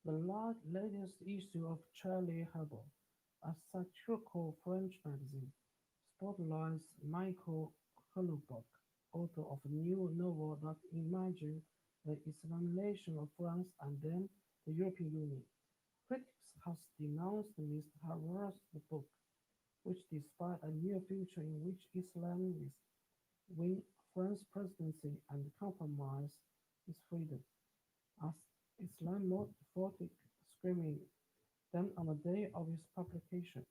The latest issue of Charlie Hebdo, a satirical French magazine, spotlights Michael Houellebecq, author of a new novel that imagines the Islamization of France and then the European Union. Critics have denounced Mr. Houellebecq's book, which despite a near future in which Islamists win France's presidency and compromise its freedom, as Islamophobic screaming. Then on the day of its publication,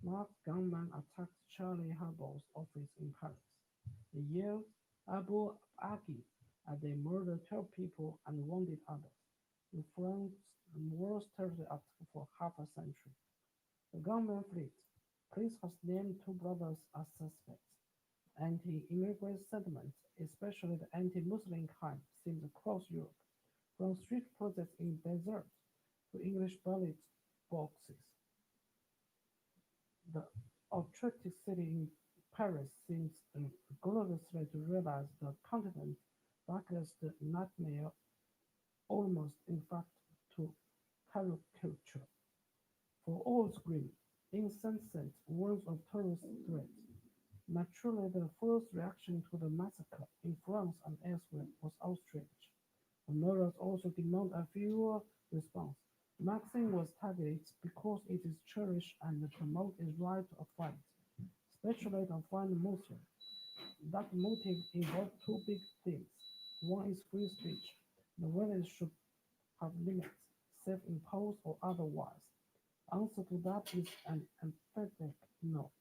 masked gunmen attacked Charlie Hebdo's office in Paris. They yelled "Abu Ghraib" as they murdered 12 people and wounded others, in France's worst terrorist attack for half a century. The gunmen fled. Police has named two brothers as suspects. Anti-immigrant sentiments, especially the anti-Muslim kind, seems across Europe, from street protests in deserts to English ballot boxes. The attractive city in Paris seems gloriously to realize the continent's darkest nightmare, almost in fact to caricature. For all its grim, insensate words of terrorist threats, naturally the first reaction to the massacre in France and elsewhere was outrage. The murderers also demand a fewer response. Maxine was targeted because it is cherished and promotes its right to fight, especially to find Muslims. That motive involves two big themes. One is free speech, the whether it should have limits, self-imposed or otherwise. The answer to that is an emphatic no.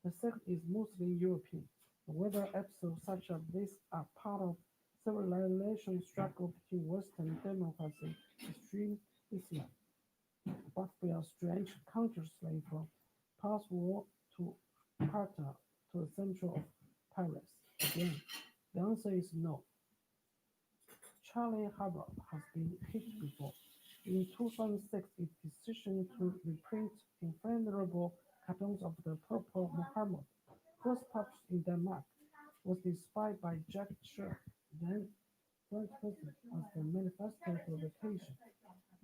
The second is Muslim European, whether episodes such as this are part of civilization struggle between Western democracy and extreme Islam. But we are strange consciously from post-war to Carter to the center of Paris. Again, the answer is no. Charlie Hebdo has been hit before. In 2006, its decision to reprint inflammable cartoons of the Purple Muhammad, first published in Denmark, was despised by Jack Chirac, then French president, as the manifesto for vacation.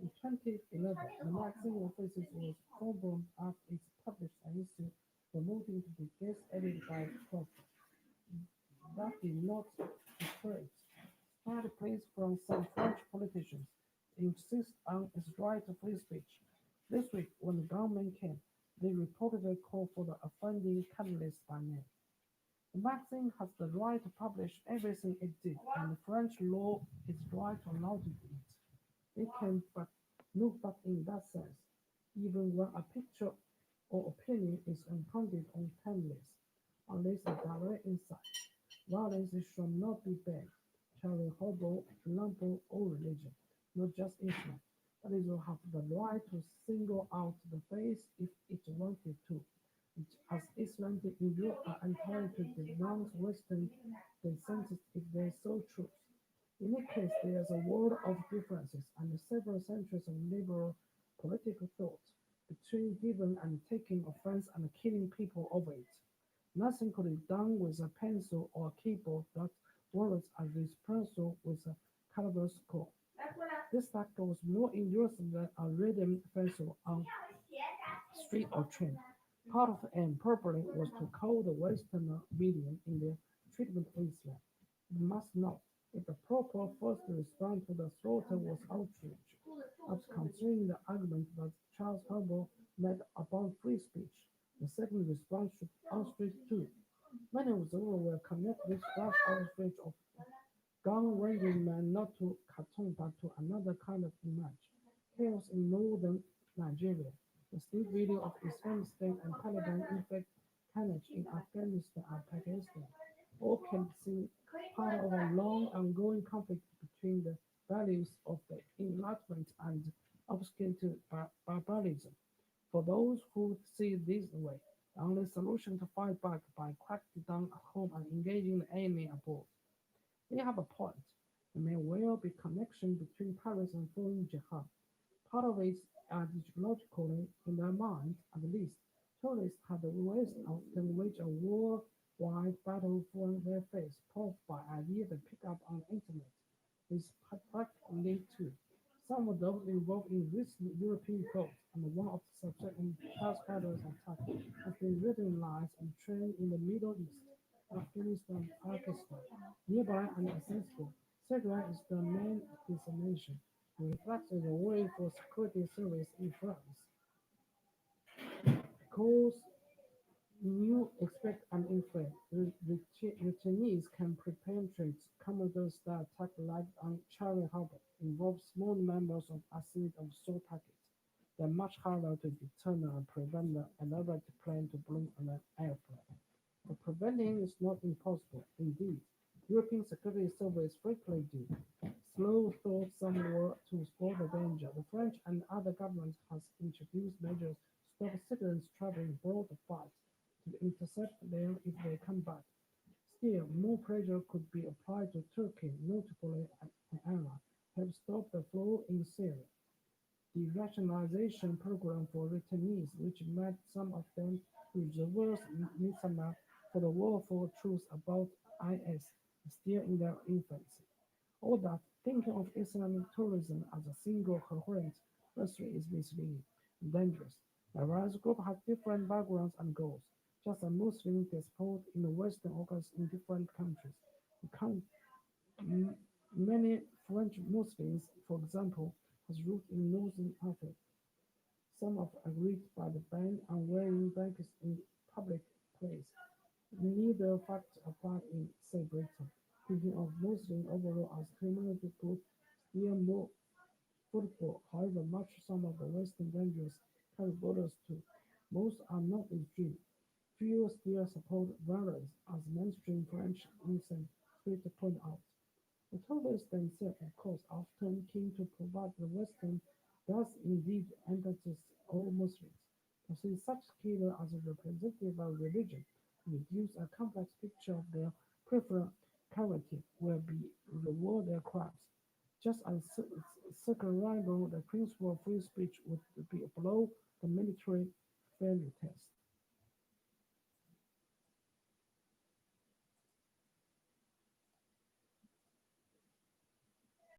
In 2011, the magazine offices was confirmed after its published an issue promoting to be guest edited by Prof. That did not discourage started praise from some French politicians insist on its right to free speech. This week, when the government came, they reportedly called for the offending catalyst by name. The magazine has the right to publish everything it did, and French law is right to allow it. It can but look back in that sense, even when a picture or opinion is impounded on timeless, unless a direct insight. Violence should not be banned. Charlie Hebdo, example, or religion, not just Islam, but it will have the right to single out the faith if it wanted to. It, as Islam did in Europe, are entitled to denounce Western dissensions if they so choose. In any case, there is a world of differences and several centuries of liberal political thought between giving and taking offense and killing people over it. Nothing could be done with a pencil or a keyboard that works as this pencil with a caliber score. This fact was more in use than a rhythm pencil on street or train. Part of the aim probably was to call the Western medium in their treatment of Islam. You must know, if the proper first response to the slaughter was outrage, after considering the argument that Charles Herbert made about free speech, the second response should be outrage too. Many observers will connect this flash outrage of gun-wielding man not to cartoon but to another kind of image. Chaos in northern Nigeria, the still video of Islamic State and Taliban inflict carnage in Afghanistan and Pakistan, all can be seen part of a long ongoing conflict between the values of the Enlightenment and obscurity barbarism. For those who see it this way, the only solution to fight back by cracking down at home and engaging the enemy abroad. They have a point. There may well be connection between Paris and foreign jihad. Part of it is ideologically in their minds, at least. Tourists had the West often wage a worldwide battle for their face, posed by ideas they pick up on the internet. This practically too. Some of those involved in recent European courts, and one of the subject in Charles attack has been radicalized and trained in the Middle East, Afghanistan, Pakistan. Nearby and accessible, Syria is the main destination. It reflects the way for security service in France. Because new expect and inflate, the Chinese can perpetrate commando-style attack like on Cherry Harbor, involve small numbers of acid of soul packets. They're much harder to deter and prevent another plane to blow an airplane. But preventing is not impossible. Indeed, European security service frequently do. Slow thought somewhere to spot the danger. The French and other governments has introduced measures to stop citizens traveling abroad the fight, to intercept them if they come back. Still, more pressure could be applied to Turkey, notably an ally, have stopped the flow in Syria. The rationalization program for returnees, which met some of them with reverse midsummer for the war for truth about IS, is still in their infancy. All that thinking of Islamic tourism as a single coherent history is misleading and dangerous. Various groups have different backgrounds and goals, just as Muslim diaspora in the Western occurs in different countries. M- Many French Muslims, for example, has roots in Northern Africa. Some have agreed by the ban on wearing burqas in public places. Neither fact apply in, say, Britain. Thinking of Muslims overall as criminality group still more football. However much some of the Western dangerous carry borders too. Most are not extreme. Few still support violence, as mainstream French innocent Street point out. The terrorists themselves, of course, are often keen to provide the Western does indeed emphasis all Muslims. To see such killer as a representative of religion reduce a complex picture of their preferred character will be reward their crimes. Just as circumscribing the principle of free speech would be below the military failure test.